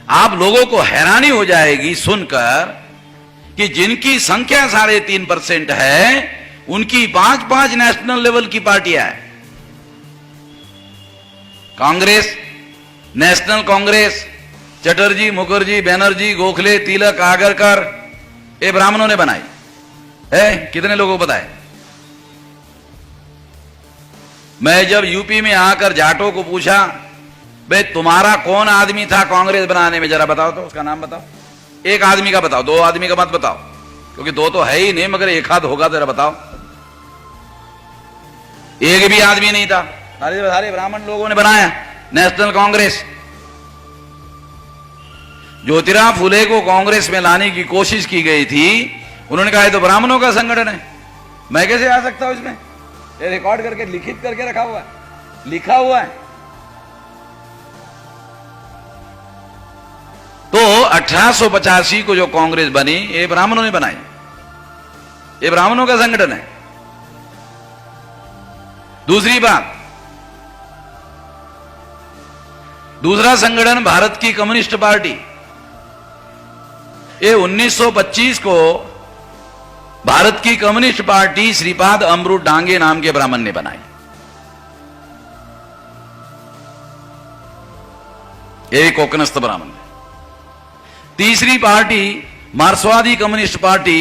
आप लोगों को हैरानी हो जाएगी सुनकर कि जिनकी संख्या 3.5% है, उनकी 5-5 नेशनल लेवल की पार्टियां हैं। कांग्रेस, नेशनल कांग्रेस, चटर्जी, मुखर्जी, बनर्जी, गोखले, तिलक, आगरकर, ये ब्राह्मणों ने बनाई है। कितने लोगों को पता है? मैं जब यूपी में आकर जाटों को पूछा, भाई तुम्हारा कौन आदमी था कांग्रेस बनाने में, जरा बताओ तो, उसका नाम बताओ। एक आदमी का बताओ, 2 आदमी का मत बताओ, क्योंकि 2 तो है ही नहीं, मगर एक आध होगा, जरा बताओ। एक भी आदमी नहीं था, सारे ब्राह्मण लोगों ने बनाया नेशनल कांग्रेस। ज्योतिराव फुले को कांग्रेस में लाने की कोशिश की गई थी, उन्होंने कहा ये तो ब्राह्मणों का संगठन है, मैं कैसे आ सकता हूं इसमें? ये रिकॉर्ड करके लिखित करके रखा हुआ है, लिखा हुआ है। तो 1885 को जो कांग्रेस बनी, ये ब्राह्मणों ने बनाई, ये ब्राह्मणों का संगठन है। दूसरी बात, दूसरा संगठन भारत की कम्युनिस्ट पार्टी, ये 1925 को भारत की कम्युनिस्ट पार्टी श्रीपाद अमृत डांगे नाम के ब्राह्मण ने बनाई। ये कोकनस्थ ब्राह्मण। तीसरी पार्टी मार्क्सवादी कम्युनिस्ट पार्टी,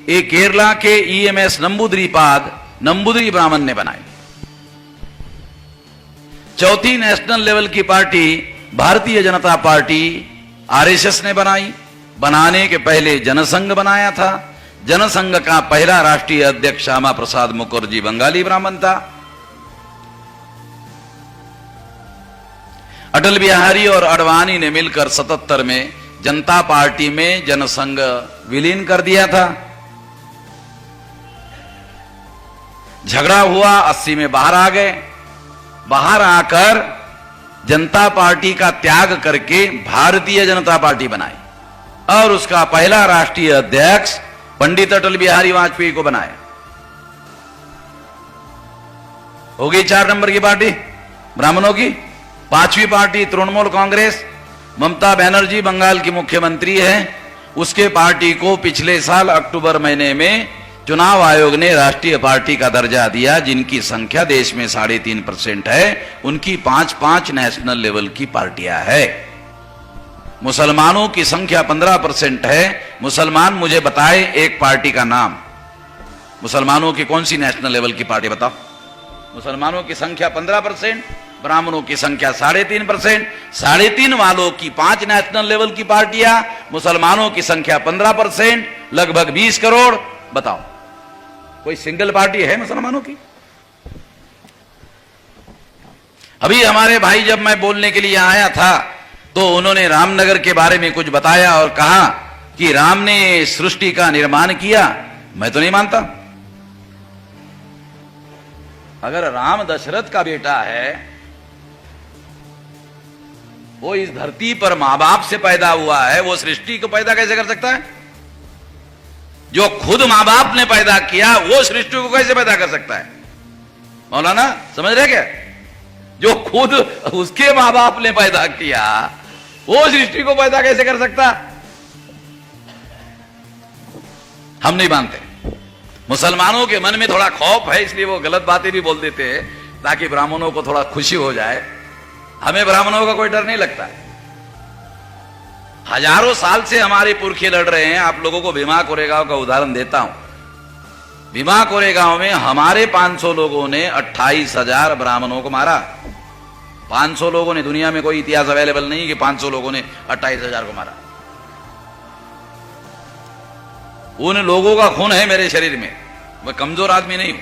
ये केरला के EMS नंबूदिरी ब्राह्मण ने बनाई। चौथी नेशनल लेवल की party Bharatiya Janata party RSS ने बनाई। बनाने के पहले जनसंघ बनाया था। जनसंघ का पहला राष्ट्रीय अध्यक्ष श्यामा प्रसाद मुखर्जी बंगाली ब्राह्मण था। अटल बिहारी और आडवाणी ने मिलकर 77 में जनता पार्टी में जनसंघ विलीन कर दिया था। झगड़ा हुआ, 80 में बाहर आ गए। बाहर आकर जनता पार्टी का त्याग करके भारतीय जनता पार्टी बनाई और उसका पहला राष्ट्रीय अध्यक्ष पंडित अटल बिहारी वाजपेयी को बनाया। हो गई 4 नंबर की पार्टी ब्राह्मणों की। 5वीं पार्टी तृणमूल कांग्रेस, ममता बनर्जी बंगाल की मुख्यमंत्री है। उसके पार्टी को पिछले साल अक्टूबर महीने में चुनाव आयोग ने राष्ट्रीय पार्टी का दर्जा दिया। जिनकी संख्या देश में 3.5% है, उनकी 5-5 नेशनल लेवल की पार्टियां है। मुसलमानों की संख्या 15% है। मुसलमान मुझे बताए एक पार्टी का नाम। मुसलमानों की कौन सी नेशनल लेवल की पार्टी बताओ? मुसलमानों की संख्या 15%, ब्राह्मणों की संख्या 3.5%। 3.5 वालों की 5 नेशनल लेवल की पार्टियां, मुसलमानों की संख्या 15%, लगभग 20 करोड़। बताओ कोई सिंगल पार्टी है मुसलमानों की? अभी हमारे भाई जब मैं बोलने के लिए आया था तो उन्होंने रामनगर के बारे में कुछ बताया और कहा कि राम ने सृष्टि का निर्माण किया। मैं तो नहीं मानता। अगर राम दशरथ का बेटा है, वो इस धरती पर मां बाप से पैदा हुआ है, वो सृष्टि को पैदा कैसे कर सकता है? जो खुद मां बाप ने पैदा किया वो सृष्टि को कैसे पैदा कर सकता है? मौलाना समझ रहे क्या? जो खुद उसके मां बाप ने पैदा किया वो सृष्टि को पैदा कैसे कर सकता? हम नहीं मानते। मुसलमानों के मन में थोड़ा खौफ है, इसलिए वो गलत बातें भी बोल देते हैं ताकि ब्राह्मणों को थोड़ा खुशी हो जाए। हमें ब्राह्मणों का कोई डर नहीं लगता। हजारों साल से हमारे पुरखे लड़ रहे हैं। आप लोगों को भीमा कोरेगांव का उदाहरण देता हूं। भीमा कोरेगांव में हमारे 500 लोगों ने 28,000 ब्राह्मणों को मारा। 500 लोगों ने, दुनिया में कोई इतिहास अवेलेबल नहीं कि 500 लोगों ने 28,000 को मारा। उन लोगों का खून है मेरे शरीर में, मैं कमजोर आदमी नहीं हूं।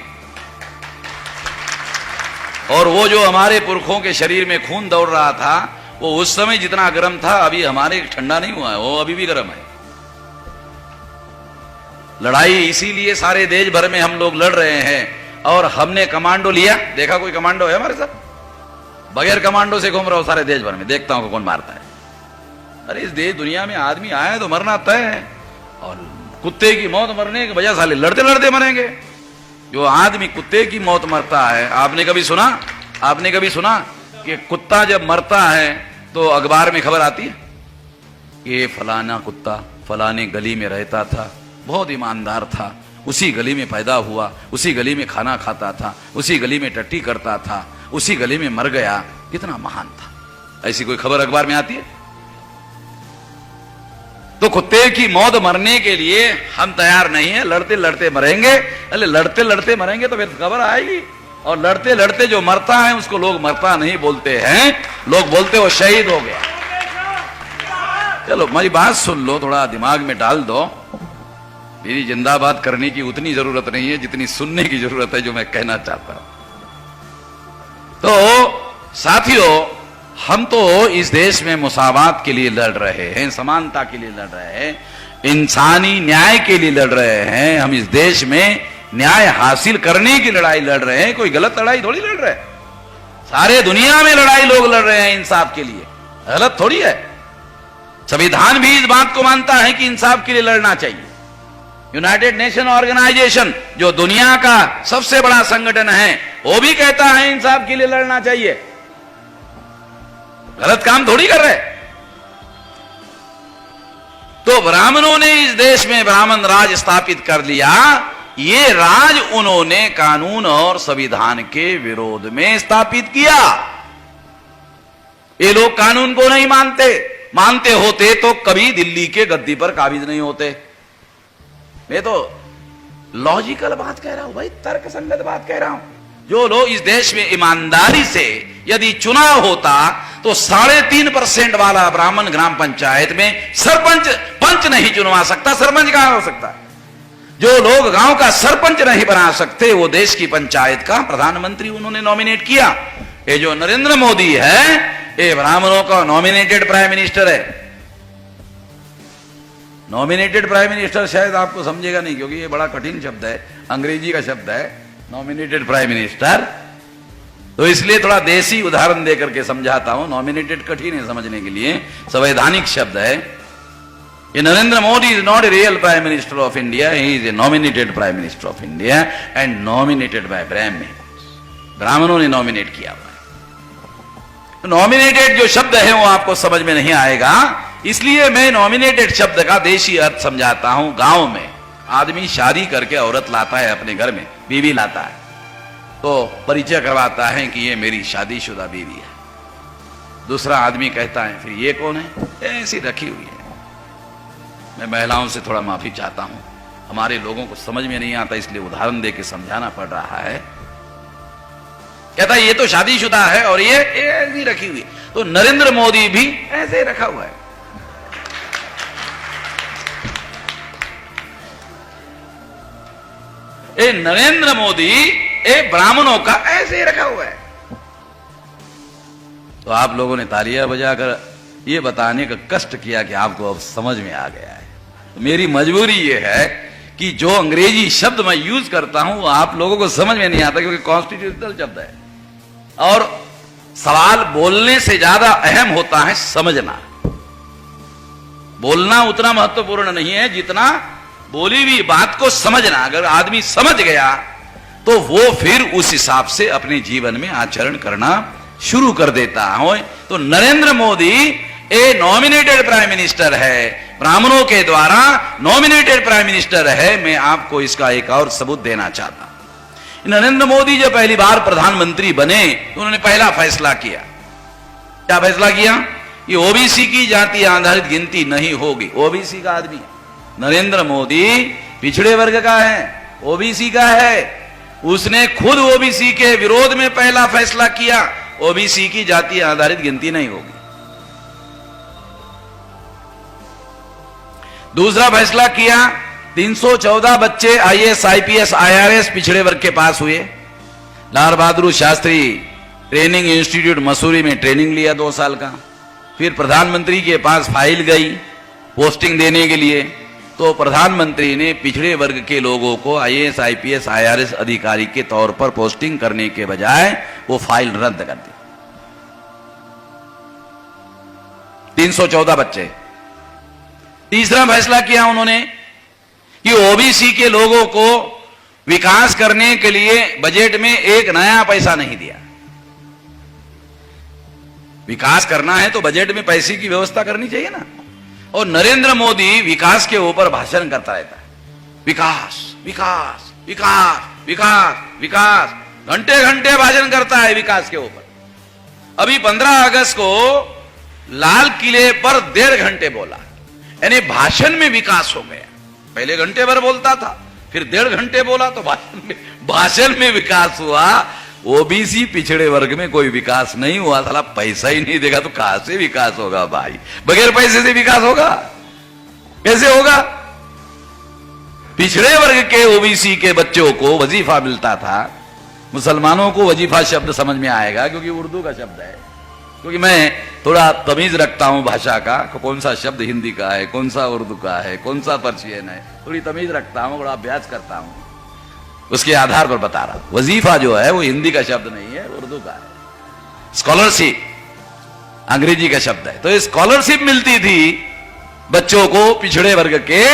और वो जो हमारे पुरखों के शरीर में खून दौड़ रहा था, वो उस समय जितना गर्म था, अभी हमारे ठंडा नहीं हुआ है, वो अभी भी गर्म है। लड़ाई इसीलिए सारे देश भर में हम लोग लड़ रहे हैं। और हमने कमांडो लिया। देखा कोई कमांडो है हमारे साथ? बगैर कमांडो से घूम रहा हूं सारे देश भर में, देखता हूं कौन मारता है। अरे इस देश दुनिया में आदमी आए तो मरना तय है, और कुत्ते की मौत मरने की वजह साले लड़ते लड़ते मरेंगे। जो आदमी कुत्ते की मौत मरता है, आपने कभी सुना कि कुत्ता जब मरता है तो अखबार में खबर आती है? ये फलाना कुत्ता फलाने गली में रहता था, बहुत ईमानदार था, उसी गली में पैदा हुआ, उसी गली में खाना खाता था, उसी गली में टट्टी करता था, उसी गली में मर गया, कितना महान था। ऐसी कोई खबर अखबार में आती है? तो कुत्ते की मौत मरने के लिए हम तैयार नहीं है, लड़ते लड़ते मरेंगे। अरे लड़ते लड़ते मरेंगे तो फिर खबर आएगी, और लड़ते लड़ते जो मरता है उसको लोग मरता नहीं बोलते हैं, लोग बोलते वो शहीद हो गया। चलो मेरी बात सुन लो, थोड़ा दिमाग में डाल दो। मेरी जिंदाबाद करने की उतनी जरूरत नहीं है जितनी सुनने की जरूरत है जो मैं कहना चाहता हूं। तो साथियों, हम तो इस देश में मुसावात के लिए लड़ रहे हैं, समानता के लिए लड़ रहे हैं, इंसानी न्याय के लिए लड़ रहे हैं। हम इस देश में न्याय हासिल करने की लड़ाई लड़ रहे हैं, कोई गलत लड़ाई थोड़ी लड़ रहे हैं। सारे दुनिया में लड़ाई लोग लड़ रहे हैं इंसाफ के लिए, गलत थोड़ी है। संविधान भी इस बात को मानता है कि इंसाफ के लिए लड़ना चाहिए। यूनाइटेड नेशन ऑर्गेनाइजेशन जो दुनिया का सबसे बड़ा संगठन है, वो भी कहता है इंसाफ के लिए लड़ना चाहिए। गलत काम थोड़ी कर रहे। तो ब्राह्मणों ने इस देश में ब्राह्मण राज स्थापित कर लिया। ये राज उन्होंने कानून और संविधान के विरोध में स्थापित किया। ये लोग कानून को नहीं मानते होते तो कभी दिल्ली के गद्दी पर काबिज नहीं होते। मैं तो लॉजिकल बात कह रहा हूं भाई, तर्कसंगत बात कह रहा हूं। जो लोग इस देश में ईमानदारी से यदि चुनाव होता तो 3.5% वाला ब्राह्मण ग्राम पंचायत में पंच नहीं चुनवा सकता। सरपंच कहां हो सकता है? जो लोग गांव का सरपंच नहीं बना सकते, वो देश की पंचायत का प्रधानमंत्री उन्होंने नॉमिनेट किया। ये जो नरेंद्र मोदी है, ये ब्राह्मणों का नॉमिनेटेड प्राइम मिनिस्टर है। नॉमिनेटेड प्राइम मिनिस्टर शायद आपको समझेगा नहीं, क्योंकि ये बड़ा कठिन शब्द है, अंग्रेजी का शब्द है नॉमिनेटेड प्राइम मिनिस्टर। तो इसलिए थोड़ा देसी उदाहरण देकर के समझाता हूं। नॉमिनेटेड कठिन है समझने के लिए, संवैधानिक शब्द है। ये Narendra Modi is not a real prime minister of India, he is a nominated prime minister of India and nominated by ब्राह्मण। ब्राह्मणों ने नॉमिनेट किया हुआ है। नॉमिनेटेड जो शब्द है वो आपको समझ में नहीं आएगा, इसलिए मैं नॉमिनेटेड शब्द का देशी अर्थ समझाता हूं। गांव में आदमी शादी करके औरत लाता है अपने घर में, बीवी लाता है, तो परिचय करवाता है कि ये मेरी शादीशुदा बीवी है। दूसरा आदमी कहता है फिर ये कौन है? ऐसी रखी हुई है। मैं महिलाओं से थोड़ा माफी चाहता हूं, हमारे लोगों को समझ में नहीं आता, इसलिए उदाहरण देके समझाना पड़ रहा है। कहता है ये तो शादीशुदा है और ये ऐसी रखी हुई। तो नरेंद्र मोदी भी ऐसे रखा हुआ है। ये नरेंद्र मोदी ब्राह्मणों का ऐसे ही रखा हुआ है। तो आप लोगों ने तालियां बजाकर ये बताने का कष्ट किया कि आपको अब समझ में आ गया है। तो मेरी मजबूरी ये है कि जो अंग्रेजी शब्द मैं यूज करता हूं वो आप लोगों को समझ में नहीं आता, क्योंकि कॉन्स्टिट्यूशनल शब्द है और सवाल बोलने से ज्यादा अहम होता है समझना। बोलना उतना महत्वपूर्ण नहीं है जितना बोली हुई बात को समझना। अगर आदमी समझ गया तो वो फिर उस हिसाब से अपने जीवन में आचरण करना शुरू कर देता है। तो Narendra Modi nominated prime minister है, ब्राह्मणों के द्वारा नॉमिनेटेड प्राइम मिनिस्टर है। मैं आपको इसका एक और सबूत देना चाहता हूं। नरेंद्र मोदी जब पहली बार प्रधानमंत्री बने तो उन्होंने पहला फैसला किया। क्या फैसला किया? ये ओबीसी की जाति आधारित गिनती नहीं होगी। ओबीसी का आदमी नरेंद्र मोदी पिछड़े वर्ग का है, ओबीसी का है। उसने खुद ओबीसी के विरोध में पहला फैसला किया, ओबीसी की जाति आधारित गिनती नहीं होगी। दूसरा फैसला किया, 314 बच्चे आईएएस, आईपीएस, आईआरएस पिछड़े वर्ग के पास हुए। लाल बहादुर शास्त्री ट्रेनिंग इंस्टीट्यूट मसूरी में ट्रेनिंग लिया 2 साल का। फिर प्रधानमंत्री के पास फाइल गई पोस्टिंग देने के लिए, तो प्रधानमंत्री ने पिछड़े वर्ग के लोगों को आईएएस, आईपीएस, आईआरएस अधिकारी के तौर पर पोस्टिंग करने के बजाय वो फाइल रद्द कर दी। 314 बच्चे। तीसरा फैसला किया उन्होंने कि ओबीसी के लोगों को विकास करने के लिए बजट में एक नया पैसा नहीं दिया। विकास करना है तो बजट में पैसे की व्यवस्था करनी चाहिए ना। और नरेंद्र मोदी विकास के ऊपर भाषण करता रहता है, विकास विकास विकास विकास विकास, घंटे घंटे भाषण करता है विकास के ऊपर। अभी 15 अगस्त को लाल किले पर 1.5 घंटे बोला, यानी भाषण में विकास हो गया। पहले घंटे भर बोलता था, फिर 1.5 घंटे बोला तो भाषण में विकास हुआ। ओबीसी पिछड़े वर्ग में कोई विकास नहीं हुआ, साला पैसा ही नहीं देगा तो कहां से विकास होगा भाई? बगैर पैसे से विकास होगा? कैसे होगा? पिछड़े वर्ग के ओबीसी के बच्चों को वजीफा मिलता था। मुसलमानों को वजीफा शब्द समझ में आएगा क्योंकि उर्दू का शब्द है, क्योंकि मैं थोड़ा तमीज रखता हूं भाषा का, कौन सा शब्द हिंदी का है, कौन सा उर्दू का है, कौन सा पर्शियन है, थोड़ी तमीज रखता हूं, थोड़ा अभ्यास करता हूं, उसके आधार पर बता रहा हूं। वजीफा जो है वो हिंदी का शब्द नहीं है, उर्दू का है। स्कॉलरशिप अंग्रेजी का शब्द है। तो ये स्कॉलरशिप मिलती थी बच्चों को पिछड़े वर्ग के,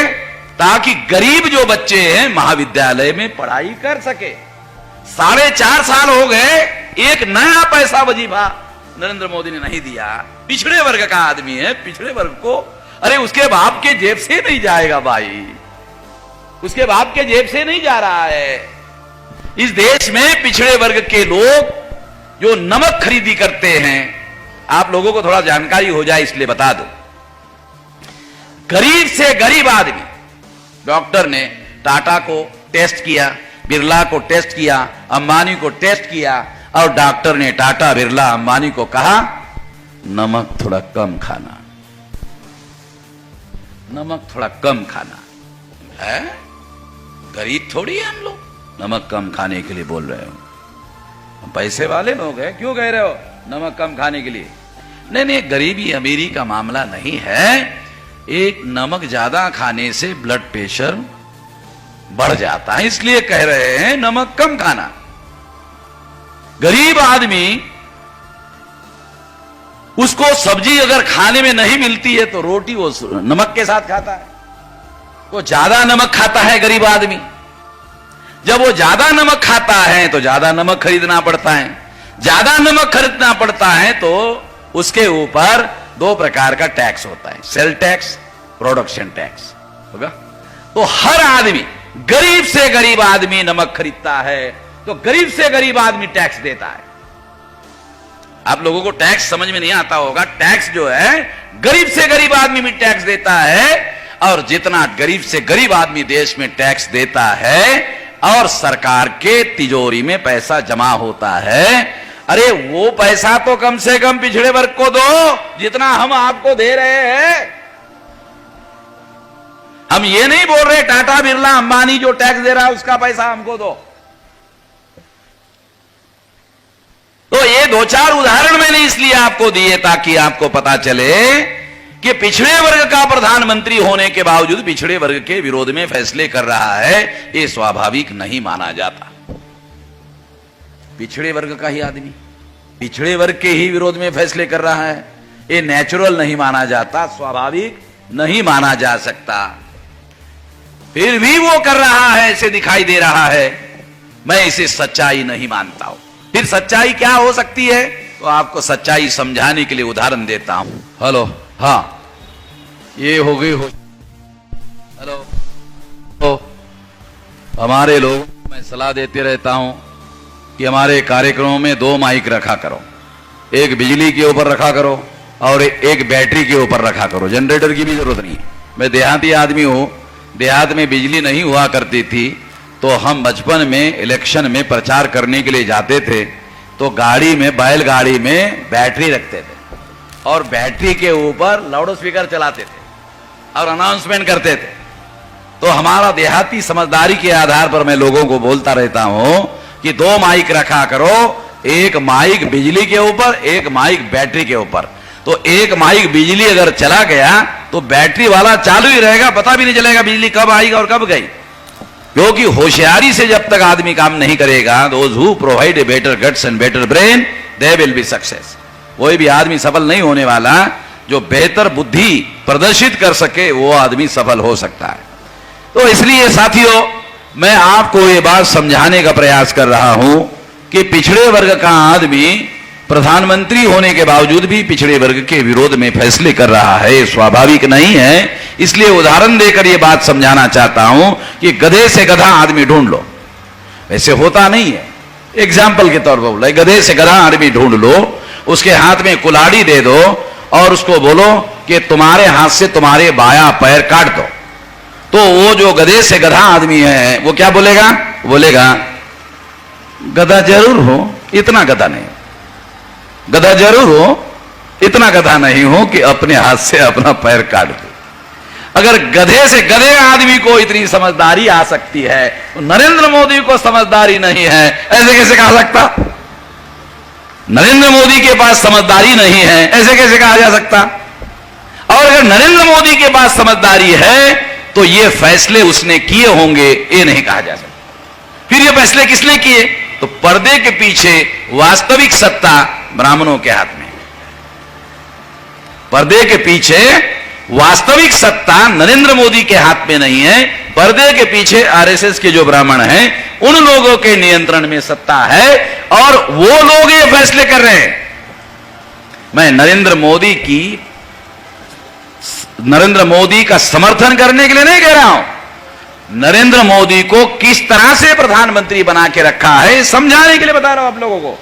ताकि गरीब जो बच्चे हैं महाविद्यालय में पढ़ाई कर सके। 4.5 साल हो गए, एक नया पैसा वजीफा नरेंद्र मोदी ने नहीं दिया। पिछड़े वर्ग का आदमी है, पिछड़े वर्ग को, अरे उसके बाप के जेब से नहीं जाएगा भाई, उसके बाप के जेब से नहीं जा रहा है। इस देश में पिछड़े वर्ग के लोग जो नमक खरीदी करते हैं, आप लोगों को थोड़ा जानकारी हो जाए इसलिए बता दो। गरीब से गरीब आदमी, डॉक्टर ने टाटा को टेस्ट किया, बिरला को टेस्ट किया, अंबानी को टेस्ट किया, और डॉक्टर ने टाटा, बिरला, अंबानी को कहा नमक थोड़ा कम खाना, नमक थोड़ा कम खाना है। गरीब थोड़ी है हम लोग, नमक कम खाने के लिए बोल रहे हो। हम पैसे वाले लोग हैं, क्यों कह रहे हो नमक कम खाने के लिए? नहीं नहीं, गरीबी अमीरी का मामला नहीं है। एक नमक ज्यादा खाने से ब्लड प्रेशर बढ़ जाता है, इसलिए कह रहे हैं नमक कम खाना। गरीब आदमी, उसको सब्जी अगर खाने में नहीं मिलती है तो रोटी वो नमक के साथ खाता है। वो ज्यादा नमक खाता है गरीब आदमी। जब वो ज्यादा नमक खाता है तो ज्यादा नमक खरीदना पड़ता है। ज्यादा नमक खरीदना पड़ता है तो उसके ऊपर 2 प्रकार का टैक्स होता है, सेल टैक्स, प्रोडक्शन टैक्स होगा। तो हर आदमी, गरीब से गरीब आदमी नमक खरीदता है तो गरीब से गरीब आदमी टैक्स देता है। आप लोगों को टैक्स समझ में नहीं आता होगा। टैक्स जो है गरीब से गरीब आदमी भी टैक्स देता है, और जितना गरीब से गरीब आदमी देश में टैक्स देता है और सरकार के तिजोरी में पैसा जमा होता है, अरे वो पैसा तो कम से कम पिछड़े वर्ग को दो जितना हम आपको दे रहे हैं। हम ये नहीं बोल रहे टाटा, बिरला, अंबानी जो टैक्स दे रहा है उसका पैसा हमको दो। तो ये 2-4 उदाहरण मैंने इसलिए आपको दिए ताकि आपको पता चले कि पिछड़े वर्ग का प्रधानमंत्री होने के बावजूद पिछड़े वर्ग के विरोध में फैसले कर रहा है, ये स्वाभाविक नहीं माना जाता। पिछड़े वर्ग का ही आदमी पिछड़े वर्ग के ही विरोध में फैसले कर रहा है, ये नेचुरल नहीं माना जाता, स्वाभाविक नहीं माना जा सकता। फिर भी वो कर रहा है, ऐसे दिखाई दे रहा है। मैं इसे सच्चाई नहीं मानता हूं। फिर सच्चाई क्या हो सकती है, तो आपको सच्चाई समझाने के लिए उदाहरण देता हूं। हेलो, हाँ, ये हो गई हो। हेलो, तो हमारे लोगों को मैं सलाह देते रहता हूं कि हमारे कार्यक्रमों में 2 माइक रखा करो, एक बिजली के ऊपर रखा करो और एक बैटरी के ऊपर रखा करो। जनरेटर की भी जरूरत नहीं है। मैं देहाती आदमी हूं, देहात में बिजली नहीं हुआ करती थी, तो हम बचपन में इलेक्शन में प्रचार करने के लिए जाते थे तो गाड़ी में, बैलगाड़ी में बैटरी रखते थे और बैटरी के ऊपर लाउड स्पीकर चलाते थे और अनाउंसमेंट करते थे। तो हमारा देहाती समझदारी के आधार पर मैं लोगों को बोलता रहता हूं कि 2 माइक रखा करो, एक माइक बिजली के ऊपर, एक माइक बैटरी के ऊपर। तो एक माइक बिजली अगर चला गया तो बैटरी वाला चालू ही रहेगा, पता भी नहीं चलेगा बिजली कब आई और कब गई। क्योंकि होशियारी से जब तक आदमी काम नहीं करेगा, those who provide a better guts and better brain, they will be success। कोई भी आदमी सफल नहीं होने वाला, जो बेहतर बुद्धि प्रदर्शित कर सके वो आदमी सफल हो सकता है। तो इसलिए साथियों, मैं आपको ये बात समझाने का प्रयास कर रहा हूं कि पिछड़े वर्ग का आदमी प्रधानमंत्री होने के बावजूद भी पिछड़े वर्ग के विरोध में फैसले कर रहा है, स्वाभाविक नहीं है। इसलिए उदाहरण देकर यह बात समझाना चाहता हूं कि गधे से गधा आदमी ढूंढ लो, वैसे होता नहीं है। एग्जाम्पल के तौर पर बोला, गधे से गधा आदमी ढूंढ लो, उसके हाथ में कुल्हाड़ी दे दो और उसको बोलो कि तुम्हारे हाथ से तुम्हारे बायां पैर काट दो, तो वो जो गधे से गधा आदमी है वो क्या बोलेगा? बोलेगा गधा जरूर हो, इतना गधा नहीं, गधा जरूर हो, इतना गधा नहीं हो कि अपने हाथ से अपना पैर काट दो। अगर गधे से गधे आदमी को इतनी समझदारी आ सकती है तो नरेंद्र मोदी को समझदारी नहीं है, ऐसे कैसे कहा सकता? नरेंद्र मोदी के पास समझदारी नहीं है, ऐसे कैसे कहा जा सकता? और अगर नरेंद्र मोदी के पास समझदारी है तो ये फैसले उसने किए होंगे, ये नहीं कहा जा सकता। फिर ये फैसले किसने किए? तो पर्दे के पीछे वास्तविक सत्ता ब्राह्मणों के हाथ में, पर्दे के पीछे वास्तविक सत्ता नरेंद्र मोदी के हाथ में नहीं है, पर्दे के पीछे आरएसएस के जो ब्राह्मण हैं उन लोगों के नियंत्रण में सत्ता है और वो लोग ये फैसले कर रहे हैं। मैं नरेंद्र मोदी का समर्थन करने के लिए नहीं कह रहा हूं, नरेंद्र मोदी को किस तरह से प्रधानमंत्री बना के रखा है समझाने के लिए बता रहा हूं आप लोगों को।